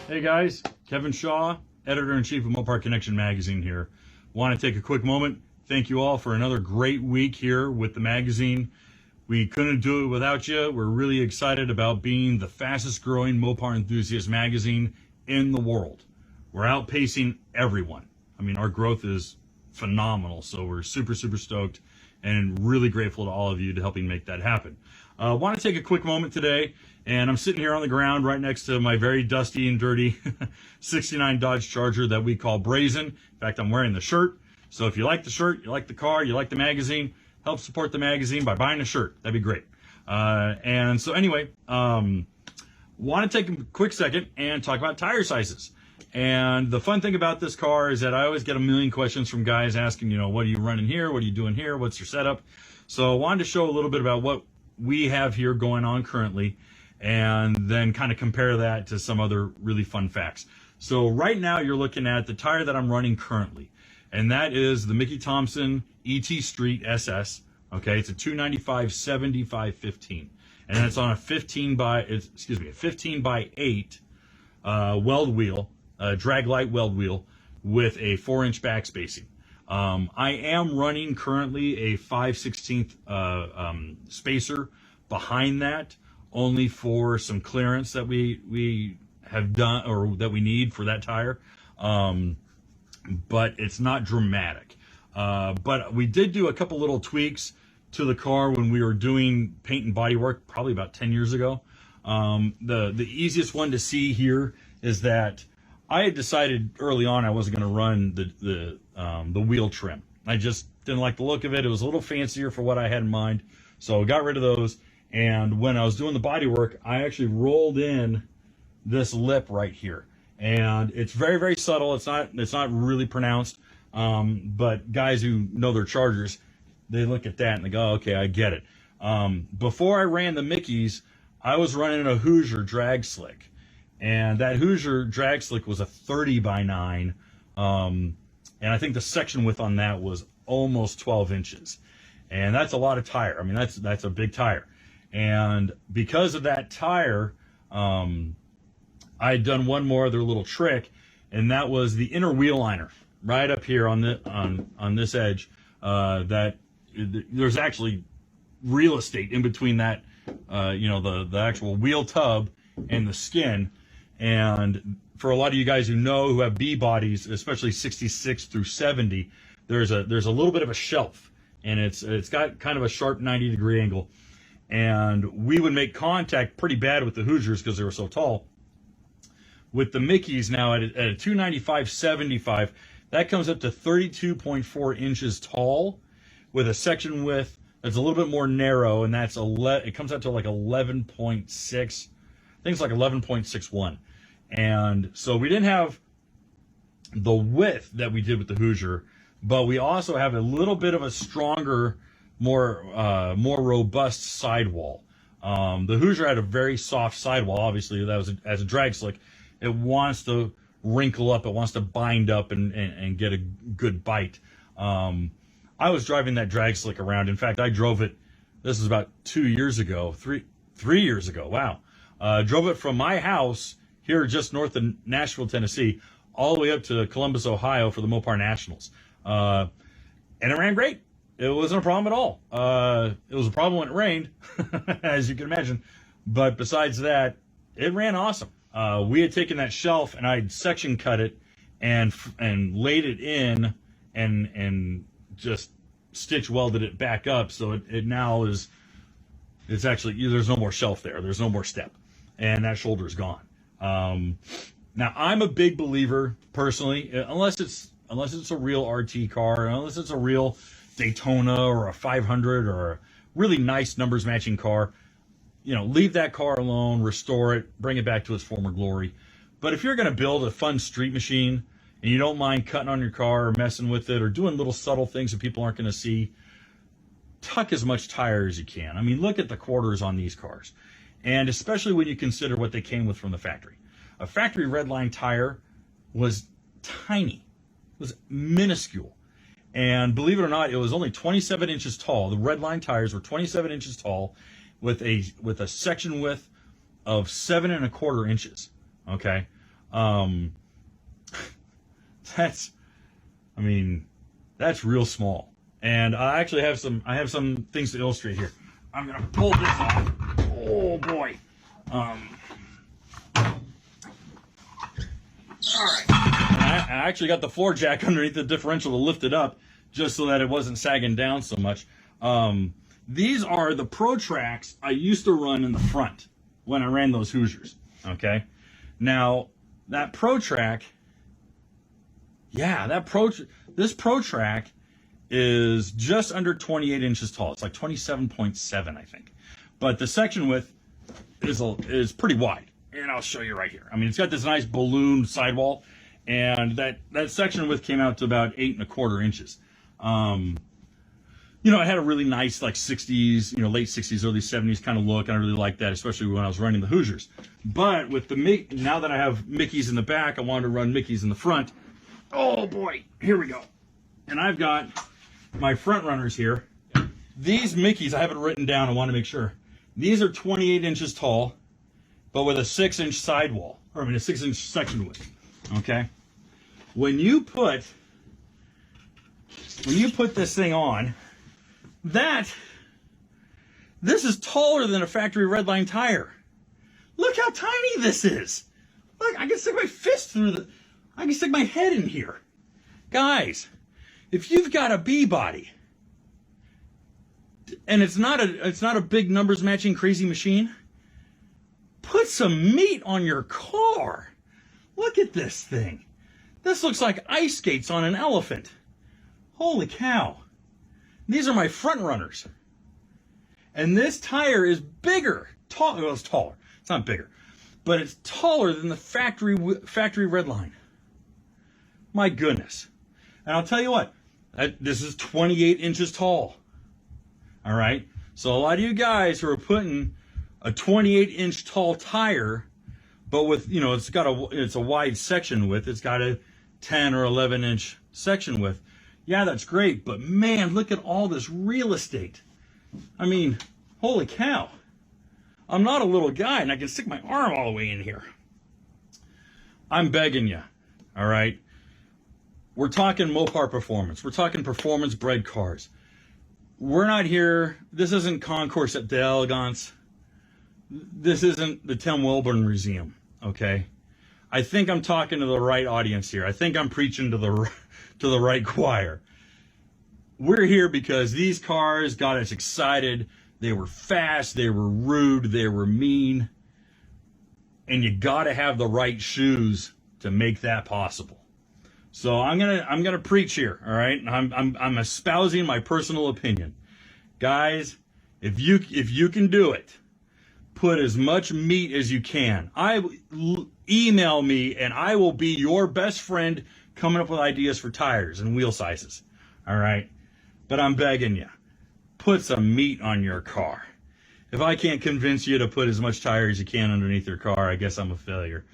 Hey guys, Kevin Shaw, Editor-in-Chief of Mopar Connection Magazine here. Want to take a quick moment. Thank you all for another great week here with the magazine. We couldn't do it without you. We're really excited about being the fastest growing Mopar enthusiast magazine in the world. We're outpacing everyone. I mean, our growth is phenomenal, so we're super stoked and really grateful to all of you to helping make that happen. Want to take a quick moment today, and I'm sitting here on the ground right next to my very dusty and dirty 69 Dodge Charger that we call Brazen. In fact, I'm wearing the shirt. So if you like the shirt, you like the car, you like the magazine, help support the magazine by buying a shirt. That'd be great. And so anyway, want to take a quick second and talk about tire sizes. And the fun thing about this car is that I always get a million questions from guys asking, what are you running here? What are you doing here? What's your setup? So I wanted to show a little bit about what we have here going on currently, and then kind of compare that to some other really fun facts. So right now you're looking at the tire that I'm running currently, and that is the Mickey Thompson ET Street SS. Okay, it's a 295/75/15, and it's on a 15 by 8 weld wheel, drag light weld wheel with a 4-inch back spacing. I am running currently a 5/16 spacer behind that, only for some clearance that we have done, or that we need for that tire. But it's not dramatic. But we did do a couple little tweaks to the car when we were doing paint and body work, probably about 10 years ago. The easiest one to see here is that I had decided early on I wasn't going to run the wheel trim. I just didn't like the look of it. It was a little fancier for what I had in mind, so I got rid of those. And when I was doing the body work, I actually rolled in this lip right here, and it's very subtle. It's not really pronounced, but guys who know their Chargers, they look at that and they go, okay, I get it. Before I ran the Mickeys, I was running a Hoosier drag slick. And that Hoosier drag slick was a 30/9, and I think the section width on that was almost 12 inches, and that's a lot of tire. I mean, that's a big tire. And because of that tire, I had done one more other little trick, and that was the inner wheel liner right up here on this edge. That there's actually real estate in between that, the actual wheel tub and the skin. And for a lot of you guys who have B bodies, especially 66 through 70, there's a little bit of a shelf, and it's got kind of a sharp 90-degree angle. And we would make contact pretty bad with the Hoosiers because they were so tall. With the Mickeys now at a 295/75, that comes up to 32.4 inches tall, with a section width that's a little bit more narrow, and it comes out to like 11.6. I think it's like 11.61. And so we didn't have the width that we did with the Hoosier, but we also have a little bit of a stronger, more robust sidewall. The Hoosier had a very soft sidewall. Obviously, that was as a drag slick. It wants to wrinkle up. It wants to bind up and get a good bite. I was driving that drag slick around. In fact, I drove it. This is about 2 years ago, three years ago. Wow. Drove it from my house here just north of Nashville, Tennessee, all the way up to Columbus, Ohio for the Mopar Nationals. And it ran great. It wasn't a problem at all. It was a problem when it rained, as you can imagine. But besides that, it ran awesome. We had taken that shelf and I'd section cut it and laid it in and just stitch welded it back up. So it now is, it's actually, there's no more shelf there. There's no more step. And that shoulder is gone. Now I'm a big believer personally, unless it's a real RT car, unless it's a real Daytona or a 500 or a really nice numbers matching car, leave that car alone, restore it, bring it back to its former glory. But if you're going to build a fun street machine and you don't mind cutting on your car or messing with it or doing little subtle things that people aren't going to see, tuck as much tire as you can. I mean, look at the quarters on these cars. And especially when you consider what they came with from the factory. A factory redline tire was tiny. It was minuscule. And believe it or not, it was only 27 inches tall. The redline tires were 27 inches tall with a section width of 7 1/4 inches. Okay. That's, I mean, that's real small. And I actually have some things to illustrate here. I'm gonna pull this off. Oh boy. All right. And I actually got the floor jack underneath the differential to lift it up, just so that it wasn't sagging down so much. These are the Pro Tracks I used to run in the front when I ran those Hoosiers. Okay. Now that Pro Track, this Pro Track is just under 28 inches tall. It's like 27.7, I think. But the section width is pretty wide. And I'll show you right here. I mean, it's got this nice balloon sidewall, and that section width came out to about 8¼ inches. You know, it had a really nice, like 60s, you know, late 60s, early 70s kind of look, and I really liked that, especially when I was running the Hoosiers. But with now that I have Mickeys in the back, I wanted to run Mickeys in the front. Oh boy, here we go. And I've got my front runners here. These Mickeys, I have it written down, I want to make sure. These are 28 inches tall, but with a 6-inch sidewall, or I mean a 6-inch section width. Okay? When you put this thing on, this is taller than a factory redline tire. Look how tiny this is. Look, I can stick my fist I can stick my head in here. Guys, if you've got a B body, and it's not a big numbers matching crazy machine, put some meat on your car. Look at this thing. This looks like ice skates on an elephant. Holy cow. These are my front runners. And this tire is bigger. Well, it's taller. It's not bigger. But it's taller than the factory redline. My goodness. And I'll tell you what. This is 28 inches tall. All right? So a lot of you guys who are putting a 28-inch tall tire, but with, you know, it's a wide section width. It's got a 10 or 11-inch section width. Yeah, that's great, but man, look at all this real estate. I mean, holy cow. I'm not a little guy, and I can stick my arm all the way in here. I'm begging you, all right? We're talking Mopar performance. We're talking performance-bred cars. We're not here. This isn't Concours at d'Elegance. This isn't the Tim Wilburn Museum, okay? I think I'm talking to the right audience here. I think I'm preaching to the right choir. We're here because these cars got us excited. They were fast, they were rude, they were mean. And you gotta have the right shoes to make that possible. So I'm gonna preach here, all right? I'm espousing my personal opinion. Guys, if you can do it, put as much meat as you can. Email me and I will be your best friend coming up with ideas for tires and wheel sizes. All right? But I'm begging you, put some meat on your car. If I can't convince you to put as much tire as you can underneath your car, I guess I'm a failure.